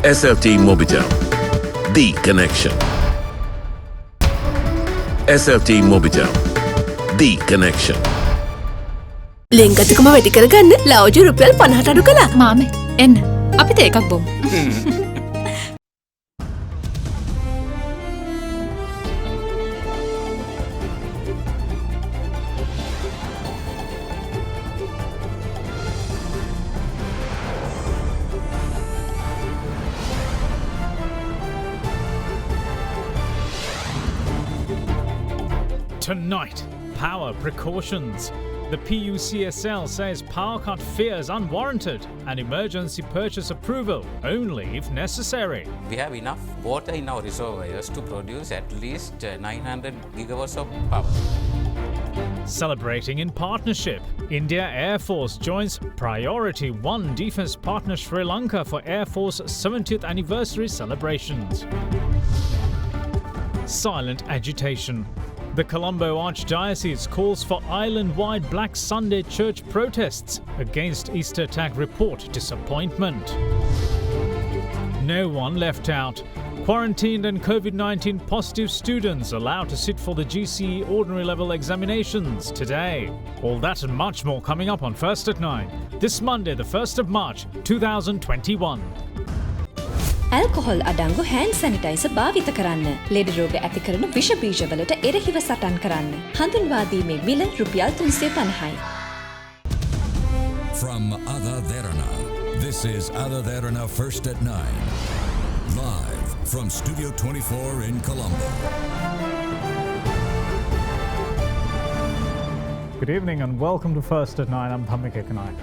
SLT Mobitel, the connection. SLT Mobitel, the connection. ලෙන්ගතුකම වැඩි කරගන්න ලව්ජු රුපියල් 50ට අඩු කළා. මාමේ එන්න අපිට එකක් බොමු. Tonight, power precautions. The PUCSL says power cut fears unwarranted and emergency purchase approval only if necessary. We have enough water in our reservoirs to produce at least 900 gigawatts of power. Celebrating in partnership, India Air Force joins Priority 1 Defence Partner Sri Lanka for Air Force 70th anniversary celebrations. Silent agitation. The Colombo Archdiocese calls for island-wide Black Sunday church protests against Easter attack report disappointment. No one left out. Quarantined and COVID-19 positive students allowed to sit for the GCE ordinary level examinations today. All that and much more coming up on First at 9. This Monday, the 1st of March, 2021. Alcohol අඩංගු hand sanitizer භාවිත කරන්න. ලෙඩ රෝග ඇති කරන විෂ බීජවලට එරෙහිව සටන් කරන්න. හඳුන්වා දීමේ මිල රුපියල් 350යි. From AdaDerana, this is AdaDerana First at 9. Live from Studio 24 in Colombo. Good evening and welcome to First at 9. I'm Dhammika Kanai.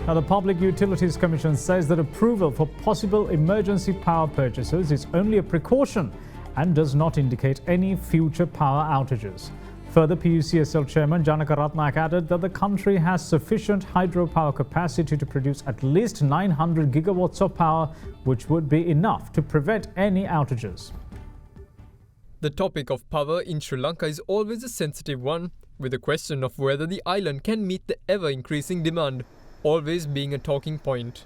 Now, the Public Utilities Commission says that approval for possible emergency power purchases is only a precaution and does not indicate any future power outages. Further, PUCSL Chairman Janaka Ratnaik added that the country has sufficient hydropower capacity to produce at least 900 gigawatts of power, which would be enough to prevent any outages. The topic of power in Sri Lanka is always a sensitive one, with the question of whether the island can meet the ever-increasing demand always being a talking point.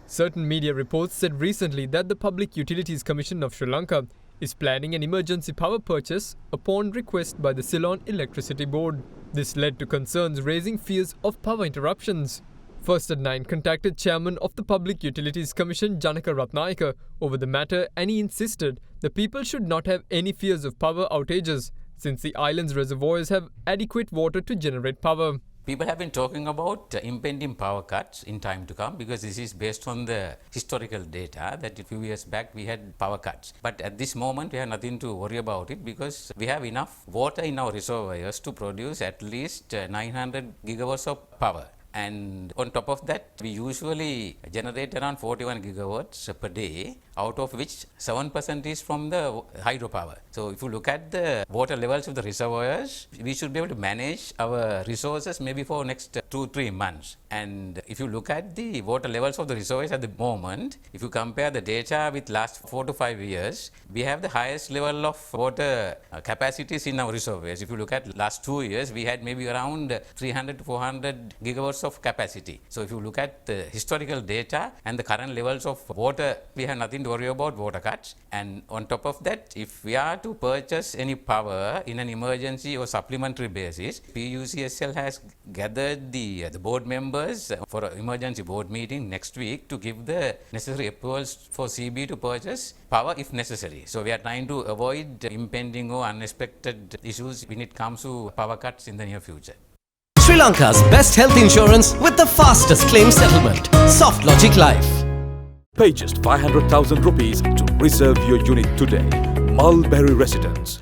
Certain media reports said recently that the Public Utilities Commission of Sri Lanka is planning an emergency power purchase upon request by the Ceylon Electricity Board. This led to concerns raising fears of power interruptions. First at 9 contacted Chairman of the Public Utilities Commission Janaka Ratnaika over the matter, and he insisted the people should not have any fears of power outages since the island's reservoirs have adequate water to generate power. People have been talking about impending power cuts in time to come because this is based on the historical data that a few years back we had power cuts. But at this moment we have nothing to worry about it because we have enough water in our reservoirs to produce at least 900 gigawatts of power. And on top of that, we usually generate around 41 gigawatts per day, out of which 7% is from the hydropower. So if you look at the water levels of the reservoirs, we should be able to manage our resources maybe for next 2-3 months. And if you look at the water levels of the reservoirs at the moment, if you compare the data with last 4 to 5 years, we have the highest level of water capacities in our reservoirs. If you look at last 2 years, we had maybe around 300 to 400 gigawatts of capacity. So if you look at the historical data and the current levels of water, we have nothing to worry about water cuts. And on top of that, if we are to purchase any power in an emergency or supplementary basis, PUCSL has gathered the board members for an emergency board meeting next week to give the necessary approvals for CB to purchase power if necessary. So we are trying to avoid impending or unexpected issues when it comes to power cuts in the near future. Sri Lanka's best health insurance with the fastest claim settlement. Soft Logic Life. Pay just 500,000 rupees to reserve your unit today. Mulberry Residence.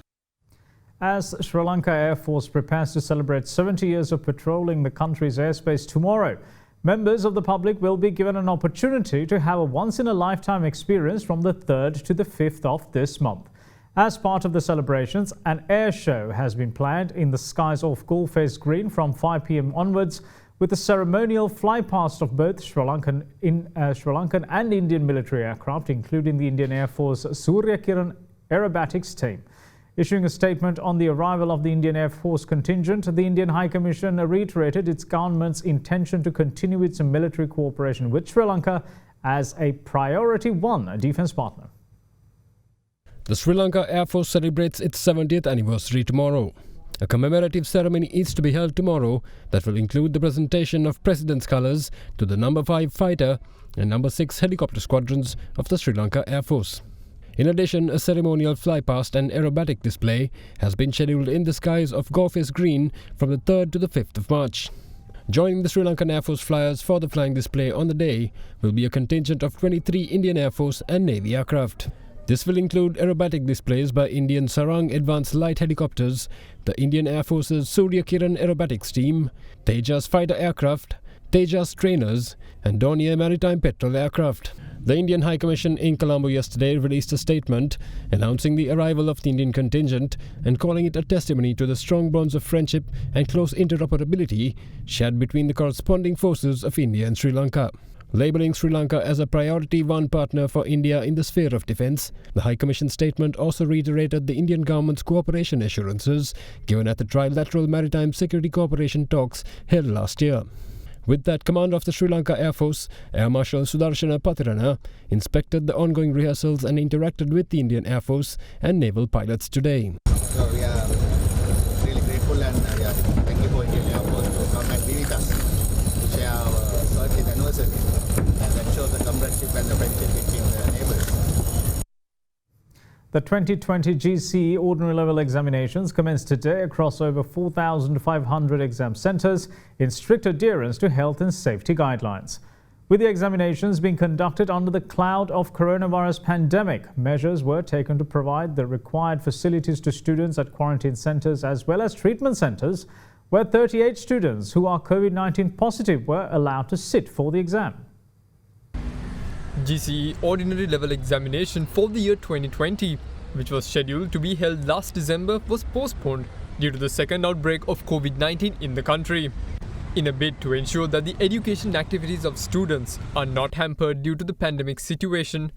As Sri Lanka Air Force prepares to celebrate 70 years of patrolling the country's airspace tomorrow, members of the public will be given an opportunity to have a once-in-a-lifetime experience from the 3rd to the 5th of this month. As part of the celebrations, an air show has been planned in the skies off Gullface Green from 5 p.m. onwards, with a ceremonial flypast of both Sri Lankan and Indian military aircraft, including the Indian Air Force Surya Kiran Aerobatics team. Issuing a statement on the arrival of the Indian Air Force contingent, the Indian High Commission reiterated its government's intention to continue its military cooperation with Sri Lanka as a Priority 1 defence partner. The Sri Lanka Air Force celebrates its 70th anniversary tomorrow. A commemorative ceremony is to be held tomorrow that will include the presentation of President's colours to the No. 5 fighter and No. 6 helicopter squadrons of the Sri Lanka Air Force. In addition, a ceremonial flypast and aerobatic display has been scheduled in the skies of Gorface Green from the 3rd to the 5th of March. Joining the Sri Lankan Air Force flyers for the flying display on the day will be a contingent of 23 Indian Air Force and Navy aircraft. This will include aerobatic displays by Indian Sarang Advanced Light Helicopters, the Indian Air Force's Surya Kiran Aerobatics Team, Tejas fighter aircraft, Tejas trainers, and Dornier Maritime Petrol aircraft. The Indian High Commission in Colombo yesterday released a statement announcing the arrival of the Indian contingent and calling it a testimony to the strong bonds of friendship and close interoperability shared between the corresponding forces of India and Sri Lanka. Labelling Sri Lanka as a Priority 1 partner for India in the sphere of defence, the High Commission statement also reiterated the Indian government's cooperation assurances given at the Trilateral Maritime Security Cooperation talks held last year. With that, Commander of the Sri Lanka Air Force, Air Marshal Sudarshana Patirana, inspected the ongoing rehearsals and interacted with the Indian Air Force and naval pilots today. So we are really grateful and thank you for Indian Air Force to come and be with us to share our 30th anniversary and ensure the comradeship and the friendship between the neighbours. The 2020 GCE Ordinary Level examinations commenced today across over 4,500 exam centres in strict adherence to health and safety guidelines. With the examinations being conducted under the cloud of coronavirus pandemic, measures were taken to provide the required facilities to students at quarantine centres as well as treatment centres, where 38 students who are COVID-19 positive were allowed to sit for the exam. GCE Ordinary Level examination for the year 2020, which was scheduled to be held last December, was postponed due to the second outbreak of COVID-19 in the country. In a bid to ensure that the education activities of students are not hampered due to the pandemic situation,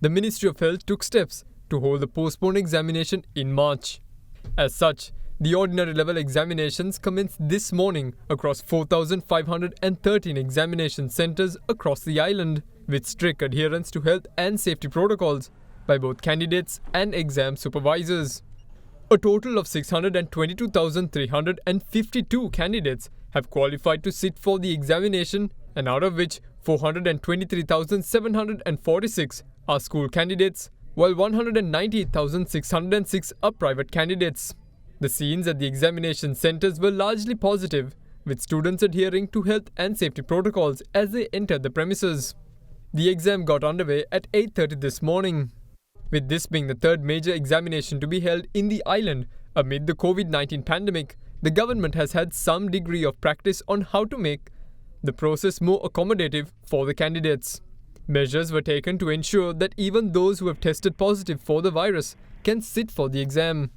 the Ministry of Health took steps to hold the postponed examination in March. As such, the Ordinary Level examinations commenced this morning across 4,513 examination centres across the island, with strict adherence to health and safety protocols by both candidates and exam supervisors. A total of 622,352 candidates have qualified to sit for the examination, and out of which 423,746 are school candidates, while 198,606 are private candidates. The scenes at the examination centres were largely positive, with students adhering to health and safety protocols as they entered the premises. The exam got underway at 8:30 this morning. With this being the third major examination to be held in the island amid the COVID-19 pandemic, the government has had some degree of practice on how to make the process more accommodative for the candidates. Measures were taken to ensure that even those who have tested positive for the virus can sit for the exam.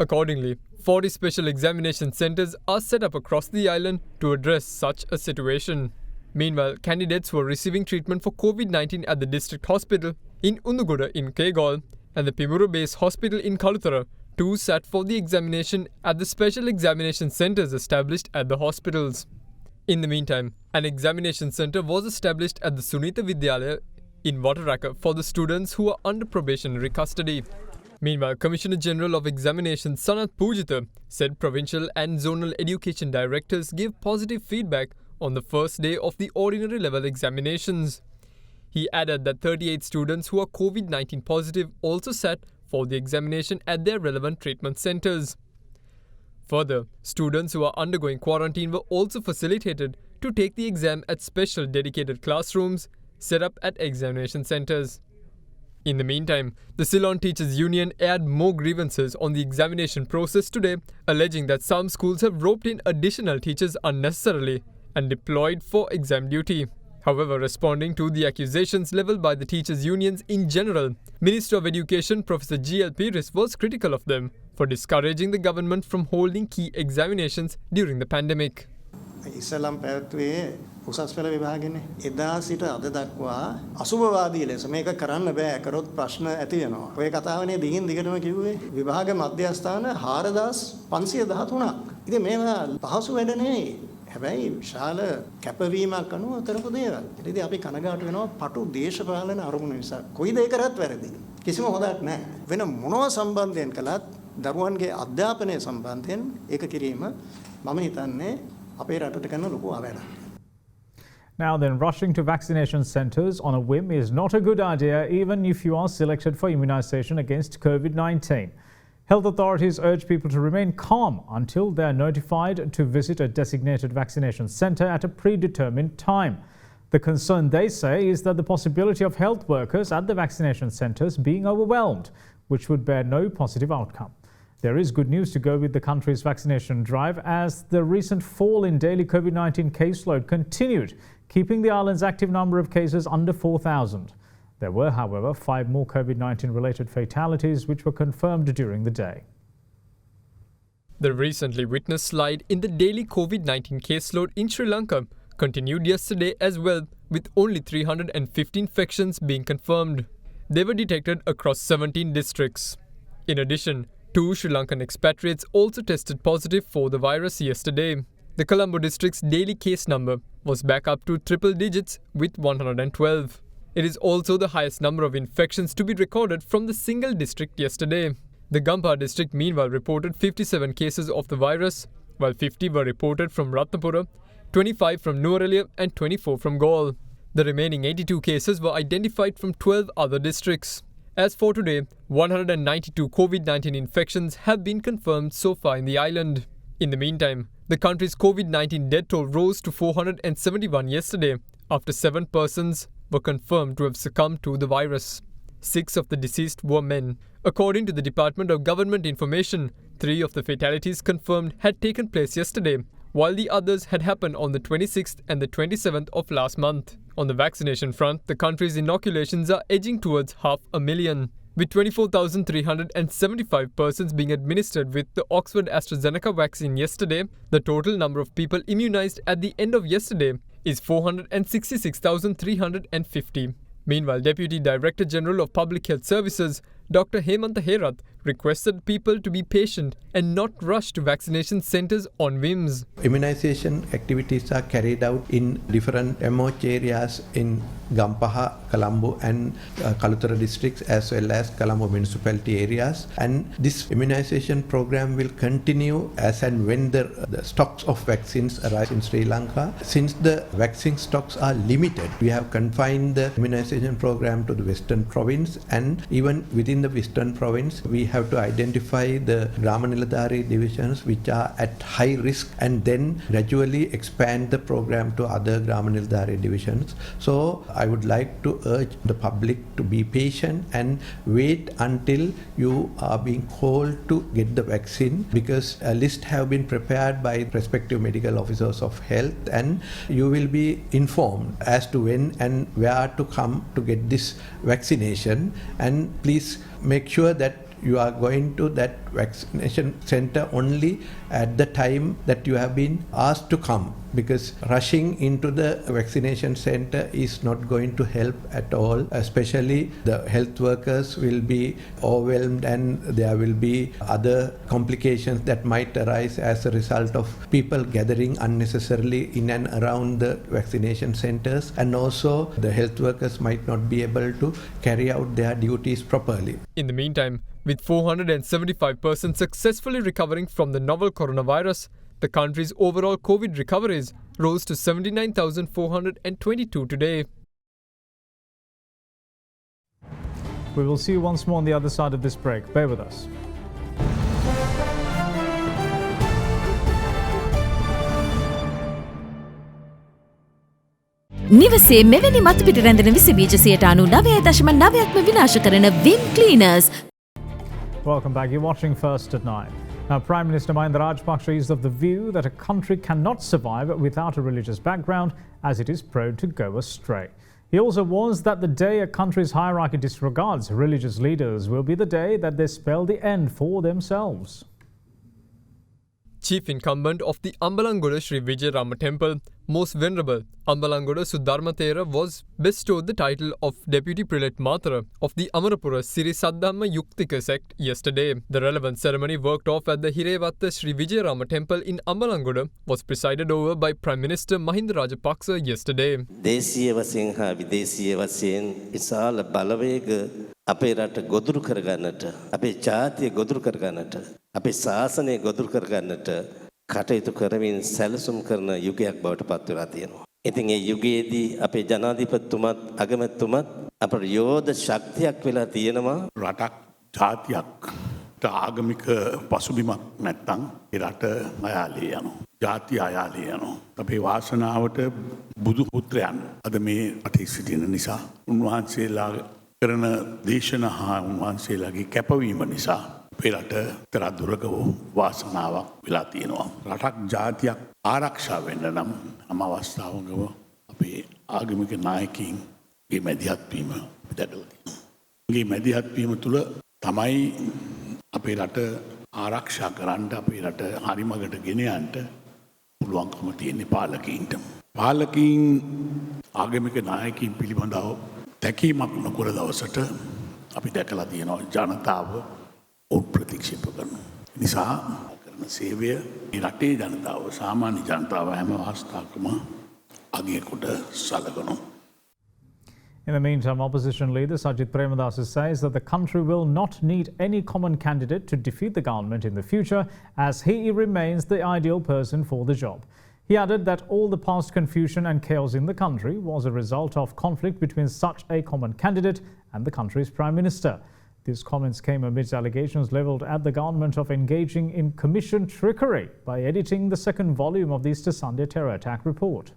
Accordingly, 40 special examination centres are set up across the island to address such a situation. Meanwhile, candidates were receiving treatment for COVID-19 at the district hospital in Undugoda in Kegol and the Pimura Base Hospital in Kaluthara too sat for the examination at the special examination centres established at the hospitals. In the meantime, an examination centre was established at the Sunitha Vidyalaya in Wataraka for the students who are under probationary custody. Meanwhile, Commissioner General of Examinations Sanath Pujitha said provincial and zonal education directors gave positive feedback on the first day of the Ordinary Level examinations. He added that 38 students who are COVID-19 positive also sat for the examination at their relevant treatment centres. Further, students who are undergoing quarantine were also facilitated to take the exam at special dedicated classrooms set up at examination centres. In the meantime, the Ceylon Teachers Union aired more grievances on the examination process today, alleging that some schools have roped in additional teachers unnecessarily and deployed for exam duty. However, responding to the accusations levelled by the teachers' unions in general, Minister of Education Professor G.L. Pires was critical of them for discouraging the government from holding key examinations during the pandemic. ඉස්සලම් පැවැත්වුවේ උසස් පෙළ විභාගෙනේ. එදා සිට අද දක්වා අසුභවාදී ලෙස මේක කරන්න බෑ කරොත් ප්‍රශ්න ඇති වෙනවා. ඔය කතාවනේ දිගින් දිගටම කිව්වේ විභාග මධ්‍යස්ථාන 4513ක්. ඉතින් මේවා පහසු වැඩ නෙවෙයි. හැබැයි විශාල කැපවීමක් අනුව කරපු දේවල්. ඉතින් අපි කනගාටු වෙනවා පටු දේශපාලන අරමුණු නිසා. කොයි දෙයක් කරත් වැරදි. කිසිම හොදක් නැහැ. වෙන මොනවා සම්බන්ධයෙන් කළත් දරුවන්ගේ අධ්‍යාපනය සම්බන්ධයෙන් ඒක කිරීම මම හිතන්නේ අපේ රටට කරන ලොකු අවැඩක්. Now then, rushing to vaccination centres on a whim is not a good idea even if you are selected for immunisation against COVID-19. Health authorities urge people to remain calm until they are notified to visit a designated vaccination centre at a predetermined time. The concern, they say, is that the possibility of health workers at the vaccination centres being overwhelmed, which would bear no positive outcome. There is good news to go with the country's vaccination drive as the recent fall in daily COVID-19 caseload continued, keeping the island's active number of cases under 4,000. There were, however, 5 more COVID-19 related fatalities which were confirmed during the day. The recently witnessed slide in the daily COVID-19 caseload in Sri Lanka continued yesterday as well, with only 350 infections being confirmed. They were detected across 17 districts. In addition, 2 Sri Lankan expatriates also tested positive for the virus yesterday. The Colombo district's daily case number was back up to triple digits with 112. It is also the highest number of infections to be recorded from the single district yesterday. The Gampaha district meanwhile reported 57 cases of the virus, while 50 were reported from Ratnapura, 25 from Nuwara and 24 from Galle. The remaining 82 cases were identified from 12 other districts. As for today, 192 COVID-19 infections have been confirmed so far in the island. In the meantime, the country's COVID-19 death toll rose to 471 yesterday, after 7 persons were confirmed to have succumbed to the virus. 6 of the deceased were men. According to the Department of Government Information, 3 of the fatalities confirmed had taken place yesterday, while the others had happened on the 26th and the 27th of last month. On the vaccination front, the country's inoculations are edging towards 500,000, with 24,375 persons being administered with the Oxford AstraZeneca vaccine yesterday. The total number of people immunized at the end of yesterday is 466,350. Meanwhile, Deputy Director General of Public Health Services, Dr. Hemantha Herath, requested people to be patient and not rush to vaccination centres on whims. Immunization activities are carried out in different MOH areas in Gampaha, Colombo and Kalutara districts as well as Colombo municipality areas, and this immunization program will continue as and when the stocks of vaccines arrive in Sri Lanka. Since the vaccine stocks are limited, we have confined the immunization program to the Western Province, and even within the Western Province we have to identify the Grama Niladhari divisions which are at high risk and then gradually expand the program to other Grama Niladhari divisions. So I would like to urge the public to be patient and wait until you are being called to get the vaccine, because a list have been prepared by respective medical officers of health, and you will be informed as to when and where to come to get this vaccination. And please make sure that you are going to that vaccination center only at the time that you have been asked to come, because rushing into the vaccination center is not going to help at all. Especially the health workers will be overwhelmed and there will be other complications that might arise as a result of people gathering unnecessarily in and around the vaccination centers, and also the health workers might not be able to carry out their duties properly. In the meantime, with 475 persons successfully recovering from the novel coronavirus, the country's overall COVID recoveries rose to 79,422 today. We will see you once more on the other side of this break. Bear with us. නිවසේ මෙවැනි මතු පිට රැඳෙන විස බීජ 99.9%ක්ම විනාශ කරන Vim Cleaners. Welcome back. You're watching First at 9. Now, Prime Minister Mahinda Rajapaksa is of the view that a country cannot survive without a religious background, as it is prone to go astray. He also warns that the day a country's hierarchy disregards religious leaders will be the day that they spell the end for themselves. Chief incumbent of the Ambalangoda Sri Vijayarama Temple, Most Venerable Ambalangoda Suddharmathera was bestowed the title of Deputy Prelate Matara of the Amarapura Siri Saddhamma Yuktika sect yesterday. The relevant ceremony worked off at the Hirevatta Sri Vijayarama Temple in Ambalangoda was presided over by Prime Minister Mahinda Rajapaksa yesterday. දේශීය වශයෙන් හා විදේශීය වශයෙන් විශාල බලවේග අපේ රට ගොදුරු කරගන්නට අපේ ජාතිය ගොදුරු කරගන්නට අපේ ශාසනය ගොදුරු කරගන්නට කටයුතු කරමින් සැලසුම් කරන යුගයක් බවට පත් වෙලා තියෙනවා. ඉතින් ඒ යුගයේදී අපේ ජනාධිපතිතුමත් අගමැතිතුමත් අපට යෝධ ශක්තියක් වෙලා තියෙනවා. රටක් ජාතියක් ආගමික පසුබිමක් නැත්තම් ඒ රට අයාලේ යනවා. ජාතිය අයාලේ යනවා. අපේ වාසනාවට බුදු පුත්‍රයන් අද මේ රටේ සිටින නිසා උන්වහන්සේලා කරන දේශනා හා උන්වහන්සේලාගේ කැපවීම නිසා අපේ රට තරක් දුරක වාසනාවක් වෙලා තියෙනවා. රටක් ජාතියක් ආරක්ෂා වෙන්න නම් හැම අවස්ථාවකම අපේ ආගමික නායකයින්ගේ මැදිහත් වීම දැකලා තියෙනවා. මේ මැදිහත් වීම තුළ තමයි අපේ රට ආරක්ෂා කරන්න අපේ රට හරි මගට ගෙන යන්න පුළුවන්කම තියෙන්නේ පාලකයින්ට. පාලකයින් ආගමික නායකයින් පිළිබඳව තැකීමක් නොකර දවසට අපි දැකලා තියෙනවා ජනතාව ප්‍රතික්ෂේප කරනවා. නිසා කරන සේවය මේ රටේ ජනතාව සාමාන්‍ය ජනතාව හැම අවස්ථාවකම අගය කොට සලකනවා. In the meantime, opposition leader Sajith Premadasa says that the country will not need any common candidate to defeat the government in the future, as he remains the ideal person for the job. He added that all the past confusion and chaos in the country was a result of conflict between such a common candidate and the country's Prime Minister. These comments came amidst allegations levelled at the government of engaging in commission trickery by editing the second volume of the Easter Sunday terror attack report.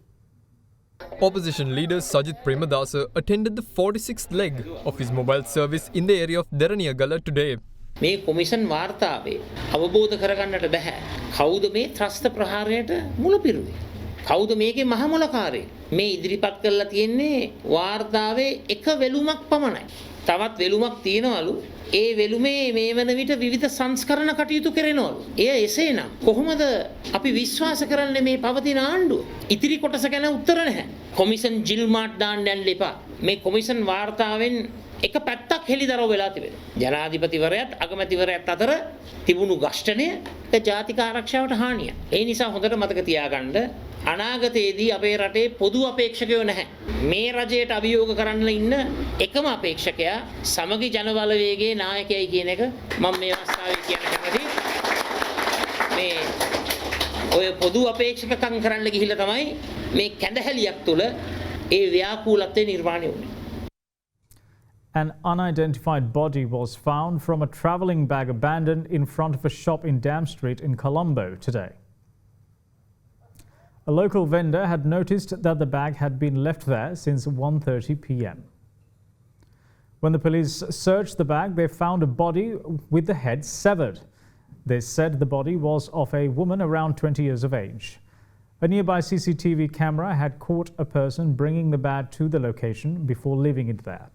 Opposition leader Sajith Premadasa attended the 46th leg of his mobile service in the area of Derana today. මේ commission වාර්තාවේ අවබෝධ කරගන්නට බෑ. කවුද මේ ත්‍රස්ත ප්‍රහාරයට මුලපිරුවේ? කවුද මේකේ මහමොලකාරේ? මේ ඉදිරිපත් කරලා තියෙන්නේ වාර්තාවේ එක වෙලුමක් පමණයි. තවත් වෙලුමක් තියෙනවලු. ඒ වෙලුමේ මේ වන විට විවිධ සංස්කරණ කටයුතු කරනවලු. එය එසේනම් කොහොමද අපි විශ්වාස කරන්නේ මේ පවතින ආණ්ඩුව? ඉතිරි කොටස ගැන උත්තර නැහැ. කොමිෂන් ජිල්මාට් දාන්න යන්න එපා. මේ කොමිෂන් වාර්තාවෙන් එක පැත්තක් හෙළිදරව් වෙලා තිබෙනවා. ජනාධිපතිවරයාත් අගමැතිවරයාත් අතර තිබුණු ඝෂ්ඨනය ජාතික ආරක්ෂාවට හානියක්. ඒ නිසා හොඳට මතක තියාගන්න අනාගතයේදී අපේ රටේ පොදු අපේක්ෂකයෝ නැහැ. මේ රජයට අභියෝග කරන්න ඉන්න එකම අපේක්ෂකයා සමගි ජනබලවේගයේ නායකයයි කියන එක මම මේ අවස්ථාවේ කියන්න කැමතියි. මේ ඔය පොදු අපේක්ෂකකම් කරන්න ගිහිල්ලා තමයි මේ කැඳහැලියක් තුල ඒ ව්‍යාකූලත්වය නිර්මාණය වුනේ. An unidentified body was found from a travelling bag abandoned in front of a shop in Dam Street in Colombo today. A local vendor had noticed that the bag had been left there since 1:30 p.m. When the police searched the bag, they found a body with the head severed. They said the body was of a woman around 20 years of age. A nearby CCTV camera had caught a person bringing the bag to the location before leaving it there.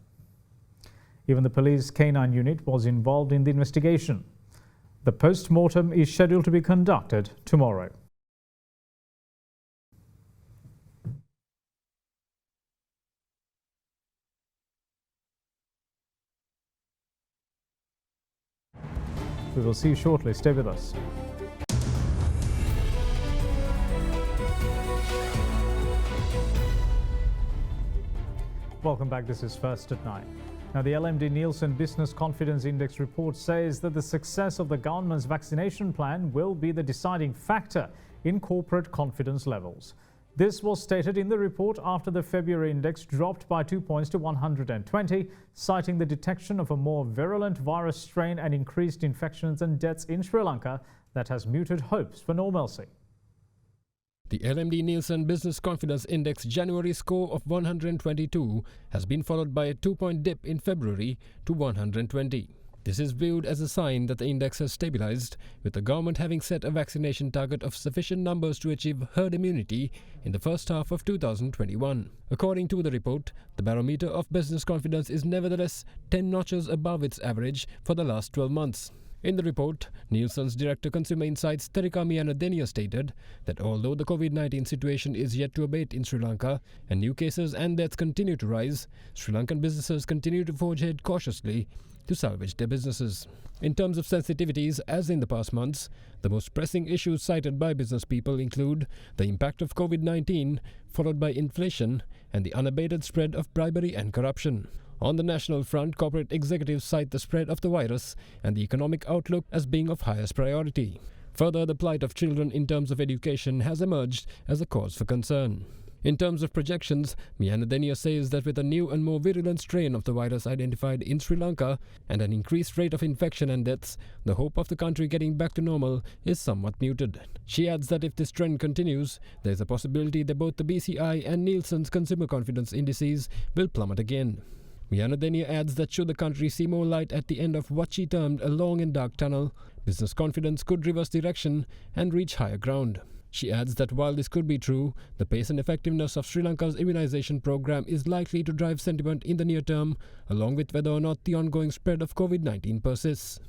Even the police canine unit was involved in the investigation. The post-mortem is scheduled to be conducted tomorrow. We will see you shortly. Stay with us. Welcome back. This is First at 9. Now, the LMD Nielsen Business Confidence Index report says that the success of the government's vaccination plan will be the deciding factor in corporate confidence levels. This was stated in the report after the February index dropped by 2 points to 120, citing the detection of a more virulent virus strain and increased infections and deaths in Sri Lanka that has muted hopes for normalcy. The LMD Nielsen Business Confidence Index January score of 122 has been followed by a 2-point dip in February to 120. This is viewed as a sign that the index has stabilized, with the government having set a vaccination target of sufficient numbers to achieve herd immunity in the first half of 2021. According to the report, the barometer of business confidence is nevertheless 10 notches above its average for the last 12 months. In the report, Nielsen's Director Consumer Insights Terika AdaDerana stated that although the COVID-19 situation is yet to abate in Sri Lanka and new cases and deaths continue to rise, Sri Lankan businesses continue to forge ahead cautiously to salvage their businesses. In terms of sensitivities, as in the past months, the most pressing issues cited by business people include the impact of COVID-19, followed by inflation and the unabated spread of bribery and corruption. On the national front, corporate executives cite the spread of the virus and the economic outlook as being of highest priority. Further, the plight of children in terms of education has emerged as a cause for concern. In terms of projections, AdaDerana says that with a new and more virulent strain of the virus identified in Sri Lanka and an increased rate of infection and deaths, the hope of the country getting back to normal is somewhat muted. She adds that if this trend continues, there is a possibility that both the BCI and Nielsen's consumer confidence indices will plummet again. AdaDerana adds that should the country see more light at the end of what she termed a long and dark tunnel, business confidence could reverse direction and reach higher ground. She adds that while this could be true, the pace and effectiveness of Sri Lanka's immunization program is likely to drive sentiment in the near term, along with whether or not the ongoing spread of COVID-19 persists.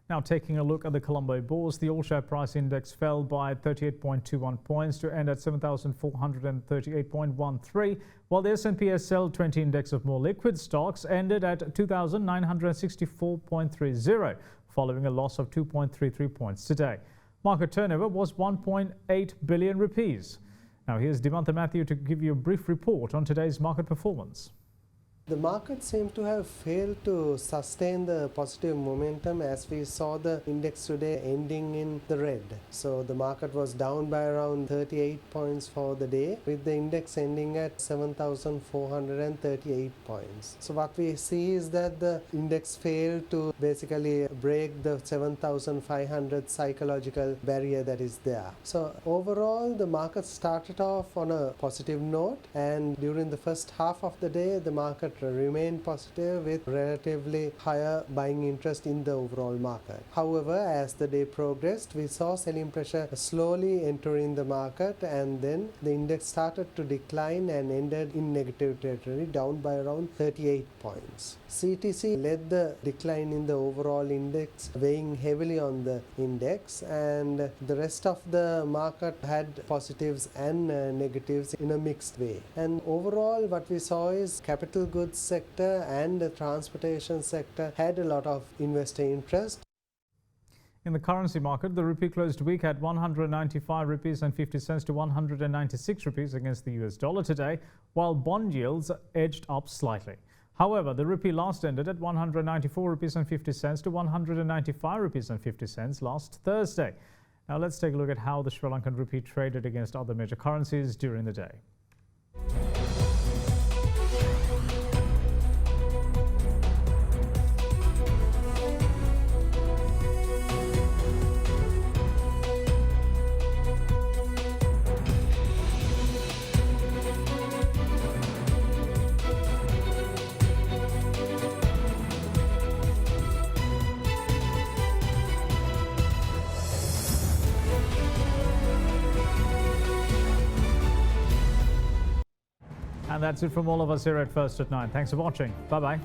Now taking a look at the Colombo Bourse, the all-share price index fell by 38.21 points to end at 7,438.13, while the S&P SL 20 index of more liquid stocks ended at 2,964.30, following a loss of 2.33 points today. Market turnover was 1.8 billion rupees. Now here's Dimantha Matthew to give you a brief report on today's market performance. The market seemed to have failed to sustain the positive momentum as we saw the index today ending in the red. So the market was down by around 38 points for the day, with the index ending at 7,438 points. So what we see is that the index failed to basically break the 7,500 psychological barrier that is there. So overall the market started off on a positive note, and during the first half of the day the market remained positive with relatively higher buying interest in the overall market. However, as the day progressed, we saw selling pressure slowly entering the market, and then the index started to decline and ended in negative territory, down by around 38 points. CTC led the decline in the overall index, weighing heavily on the index, and the rest of the market had positives and negatives in a mixed way. And overall what we saw is capital goods sector and the transportation sector had a lot of investor interest. In the currency market, the rupee closed week at 195 rupees and 50 cents to 196 rupees against the US dollar today, while bond yields edged up slightly. However, the rupee last ended at 194 rupees and 50 cents to 195 rupees and 50 cents last Thursday. Now let's take a look at how the Sri Lankan rupee traded against other major currencies during the day. And that's it from all of us here at First at 9. Thanks for watching. Bye-bye.